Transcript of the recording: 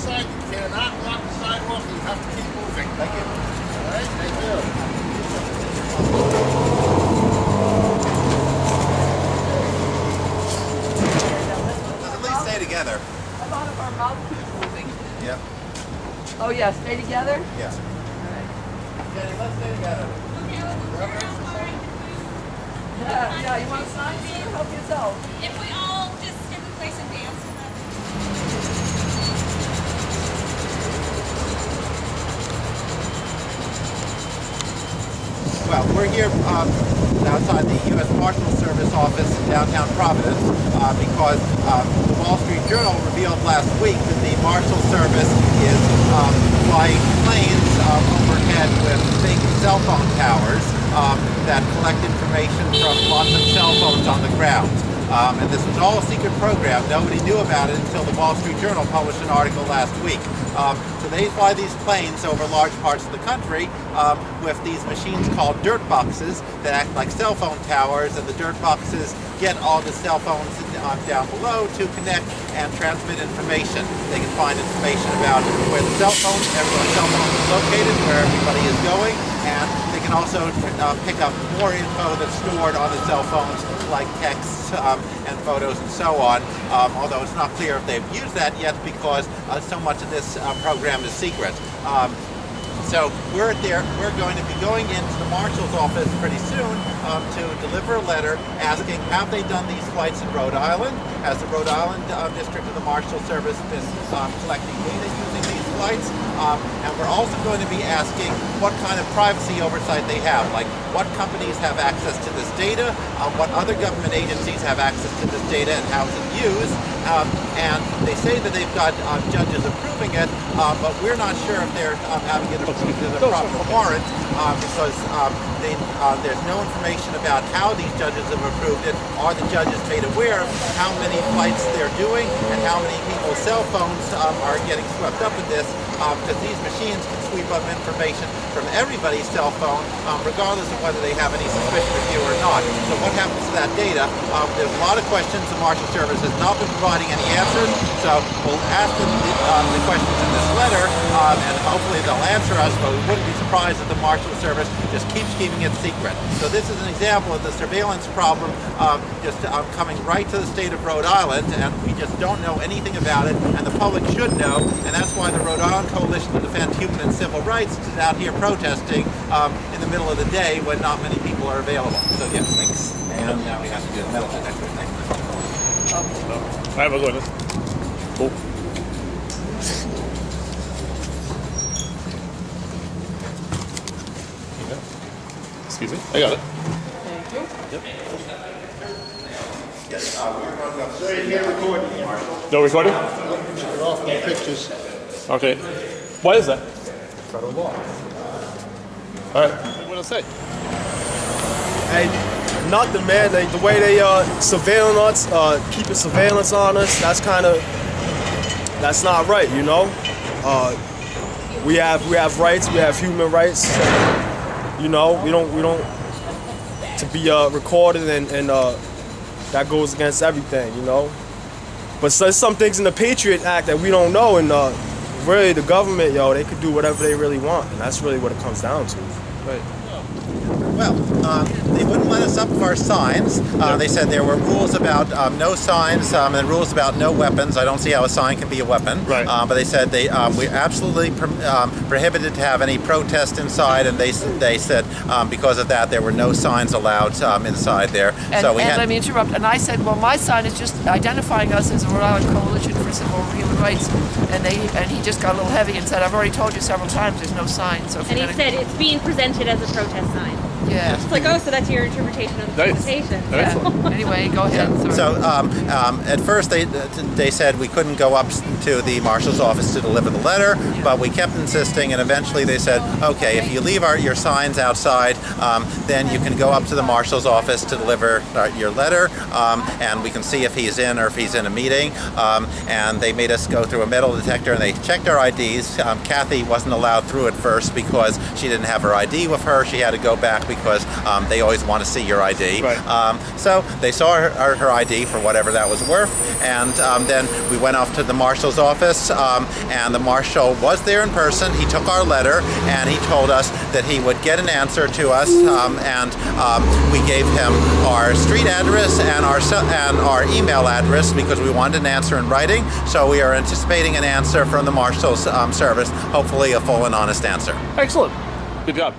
oversight. You cannot block the sidewalk. You have to keep moving. Thank you. All right, thank you. Let's at least stay together. A lot of our mouth keeps moving. Yep. Oh yeah, stay together? Yes. Alright. Jenny, let's stay together. Yeah, you want to sign, sir? Help yourself. If we all just stand in place and dance. Well, we're here outside the U.S. Marshals Service Office in downtown Providence because the Wall Street Journal revealed last week that the Marshal Service is flying planes overhead with fake cell phone towers that collect information from lots of cell phones on the ground. And this was all a secret program. Nobody knew about it until the Wall Street Journal published an article last week. So they fly these planes over large parts of the country with these machines called dirt boxes that act like cell phone towers, and the dirt boxes get all the cell phones down below to connect and transmit information. They can find information about where the everyone's cell phone is located, where everybody is going, and they can also pick up more info that's stored on the cell phones, like texts and photos and so on, although it's not clear if they've used that yet because so much of this program is secret. So we're going to be going into the Marshal's office pretty soon to deliver a letter asking, have they done these flights in Rhode Island? Has the Rhode Island district of the Marshal Service been collecting data using these flights? And we're also going to be asking what kind of privacy oversight they have, like what companies have access to this data, what other government agencies have access to this data, and how is it used. And they say that they've got judges approving it, but we're not sure if they're having it approved as a proper warrant because there's no information about how these judges have approved it. Are the judges made aware of how many flights they're doing and how many people's cell phones are getting swept up in this? Because these machines can sweep up information from everybody's cell phone, regardless of whether they have any suspicion of you or not. So what happens to that data? There's a lot of questions. The Marshal Service has not been providing any answers, so we'll ask them the questions in this letter, and hopefully they'll answer us, but we wouldn't be surprised if the Marshal Service just keeps keeping it secret. So this is an example of the surveillance problem just coming right to the state of Rhode Island, and we just don't know anything about it, and the public should know, and that's why the Rhode Island Coalition to Defend Human and Civil Rights is out here protesting in the middle of the day when not many people are available. So yes, thanks. And now we have to do the metal detector thing. All right, we'll go with this. Cool. Excuse me, I got it. Thank you. Yep. Yes, we're going to go. So you can't record it, Marshal. No recording? Took it off, no pictures. Okay. Why is that? Federal law. All right. What did I say? Hey, nothing, man. The way they surveilling us, keeping surveillance on us, that's not right, you know. We have rights. We have human rights. You know, we don't to be recorded and that goes against everything, you know. But there's some things in the Patriot Act that we don't know, and really the government, they could do whatever they really want, and that's really what it comes down to. Right. Well, they wouldn't let us up for our signs. They said there were rules about no signs and rules about no weapons. I don't see how a sign can be a weapon. Right. But they said we absolutely prohibited to have any protest inside, and they said because of that there were no signs allowed inside there. And, so we and had. let me interrupt. And I said, well, my sign is just identifying us as a Rhode Island Coalition for Civil and Human Rights. And he just got a little heavy and said, I've already told you several times there's no sign. So if And you're he gonna, said it's being presented as a protest sign. yeah. It's like, oh, so that's your interpretation of the Nice. presentation. Nice. Yeah. Anyway, go ahead. So at first they said we couldn't go up to the Marshal's office to deliver the letter, but we kept insisting, and eventually they said, okay, if you leave your signs outside, then you can go up to the Marshal's office to deliver your letter, and we can see if he's in or if he's in a meeting. And they made us go through a metal detector, and they checked our IDs. Kathy wasn't allowed through at first because she didn't have her ID with her. She had to go back because they always want to see your ID. Right. So they saw her ID for whatever that was worth, and then we went off to the Marshal's office, and the Marshal was there in person. He took our letter, and he told us that he would get an answer to us, and we gave him our street address and our email address because we wanted an answer in writing. So we are anticipating an answer from the Marshals Service, hopefully a full and honest answer. Excellent. Good job.